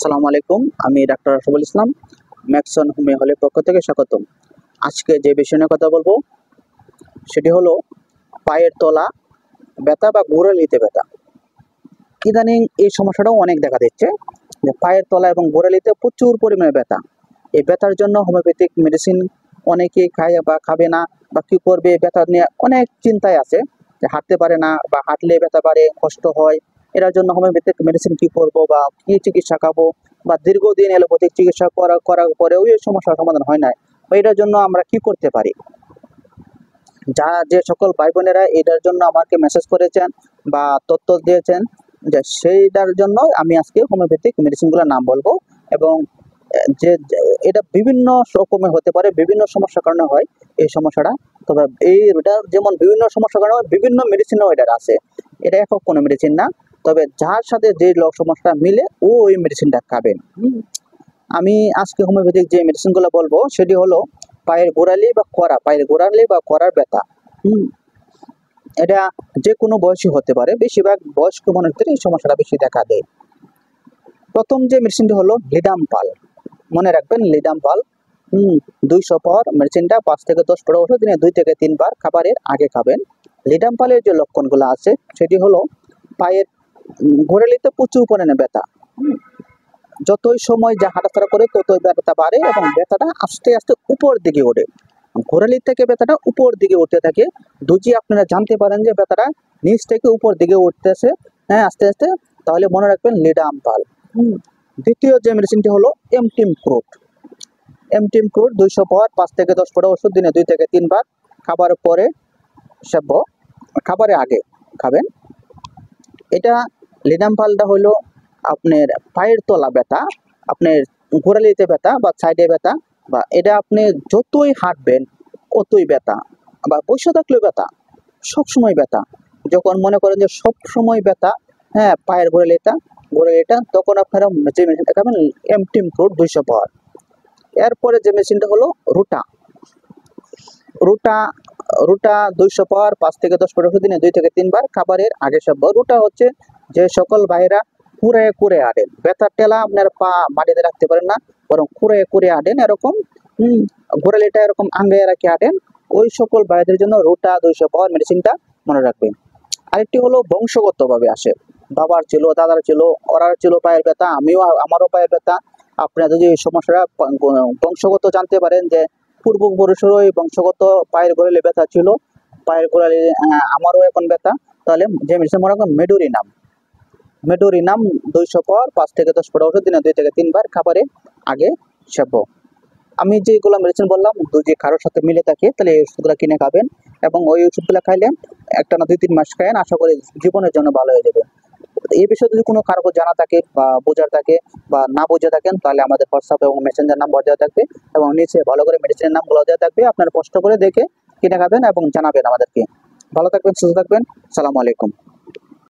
আসসালামু আলাইকুম। আমি ডাক্তার রাসেবুল ইসলাম। ম্যাক্সন হোমিও হলের পক্ষ থেকে স্বাগতম। আজকে যে বিষয় নিয়ে কথা বলবো সেটি হলো পায়ের তলা ব্যথা বা গোড়ালিতে ব্যথা। ইদানিং এই সমস্যাটাও অনেক দেখা দিচ্ছে যে পায়ের তলা এবং গোড়ালিতে প্রচুর পরিমাণে ব্যথা। এই ব্যথার জন্য হোমিওপ্যাথিক মেডিসিন অনেকেই খায় বা খাবে না, বা কী করবে, ব্যথা নিয়ে অনেক চিন্তায় আছে যে হাঁটতে পারে না, বা হাঁটলে ব্যথা বাড়ে, কষ্ট হয়। এটার জন্য হোমিওপ্যাথিক মেডিসিন কী করবো বা কী চিকিৎসা খাবো, বা দীর্ঘদিন এলোপ্যাথিক চিকিৎসা করার পরেও এই সমস্যার সমাধান হয় না, বা এটার জন্য আমরা কি করতে পারি। যে সকল ভাই বোনেরা এটার জন্য আমাকে মেসেজ করেছেন বা তথ্য দিয়েছেন, যে সেইটার জন্য আমি আজকে হোমিওপ্যাথিক মেডিসিনগুলোর নাম বলবো। এবং যে এটা বিভিন্ন রকমের হতে পারে, বিভিন্ন সমস্যার কারণে হয় এই সমস্যাটা। তবে এটা যেমন বিভিন্ন সমস্যার কারণে হয়, বিভিন্ন মেডিসিনও এটার আছে। এটা একক কোনো মেডিসিন না, তবে যার সাথে যে সমস্যা মিলে ওই মেডিসিনটা খাবেন। আমি আজকে হোমিওপ্যাথিক যে মেডিসিনগুলো বলবো সেটি হলো পায়ের গোড়ালি বা করার ব্যথা। এটা যে কোনো বয়সী হতে পারে, বেশিরভাগ বয়স্ক মানুষদের এই সমস্যাটা বেশি দেখা দেয়। প্রথম যে মেডিসিনটি হলো লিডাম্পাল। মনে রাখবেন, লিডাম্পাল 200 পাওয়ার মেডিসিনটা 5 থেকে 10 পরে ওষুধ, দিনে 2 থেকে 3 বার খাবারের আগে খাবেন। লিডাম্পালের যে লক্ষণগুলো আছে সেটি হলো পায়ের গোড়ালিতে প্রচুর পরিমাণে ব্যথা। যতই সময় যা হাঁটাচলা করে ততই ব্যথাটা বাড়ে এবং ব্যথাটা আস্তে আস্তে উপর দিকে ওঠে। গোড়ালি থেকে ব্যথাটা উপর দিকে উঠতে থাকে। যদি আপনারা জানতে পারেন যে ব্যথাটা নিচ থেকে উপর দিকে উঠতেছে, আস্তে আস্তে, তাহলে মনে রাখবেন লিডাম্পাল। দ্বিতীয় যে মেডিসিনটি হলো এমটিম ক্রুট। 200 পাওয়ার 5 থেকে 10 পরে ওষুধ, দিনে 2 থেকে 3 বার খাবারের পরে সেব্য, খাবারের আগে খাবেন। এটা লিডাম্পালটা হলো আপনার পায়ের তলা ব্যথা, আপনার গোড়ালিতে ব্যথা বা সাইডে ব্যথা, বা এটা আপনি যতই হাঁটবেন অতই ব্যথা, বা বসে থাকলেও ব্যথা, সবসময় ব্যথা। যখন মনে করেন যে সবসময় ব্যথা, পায়ের গোড়ালিটা, তখন আপনারা যে মেডিসিনটা খাবেন এমটিম ক্রুট 200 পাওয়ার। এরপরে যে মেডিসিনটা হলো রুটা। রুটা 200 পাওয়ার 5 থেকে 10 পরে দিনে 2 থেকে 3 বার খাবারের আগে সেব্য। রুটা হচ্ছে যে সকল ভাইরা কুড়ে আডেন, ব্যথার টেলা আপনার পা মাটিতে রাখতে পারেন না, বরং কুড়ে আডেন, এরকম গোড়ালিটা এরকম আঙ্গায় রাখি আডেন, ওই সকল ভাইদের জন্য রুটা 200 পাওয়ার মেডিসিনটা মনে রাখবেন। আরেকটি হলো বংশগতভাবে আসে, বাবার ছিল, দাদার ছিল, ওরার ছিল পায়ের ব্যথা, আমারও পায়ের ব্যথা। আপনারা যদি এই সমস্যাটা বংশগত জানতে পারেন যে পূর্বপুরুষেরও এই বংশগত পায়ের গোড়ালি ব্যথা ছিল, পায়ের গোড়ালি আমারও এখন ব্যথা, তাহলে যে মেডিসিন মনে রাখবেন মেডোরিনাম 200 পাওয়ার 5 থেকে 10 পরে ওষুধ, দিনে 2 থেকে 3 বার খাবারের আগে সেব্য। আমি যেগুলো মেডিসিন বললাম যদি কারোর সাথে মিলে থাকে তাহলে এই ওষুধগুলো কিনে খাবেন, এবং ওই ওষুধগুলো খাইলে একটা না 2-3 মাস খায়েন, আশা করি জীবনের জন্য ভালো হয়ে যাবে। এই বিষয়ে যদি কোনো কারো জানা থাকে বা বোঝার থাকে বা না বুঝে থাকেন, তাহলে আমাদের হোয়াটসঅ্যাপ এবং মেসেঞ্জার নাম্বার দেওয়া থাকবে, এবং নিচে ভালো করে মেডিসিনের নামগুলো দেওয়া থাকবে। আপনারা কষ্ট করে দেখে কিনে খাবেন এবং জানাবেন আমাদেরকে। ভালো থাকবেন, সুস্থ থাকবেন। সালামু আলাইকুম।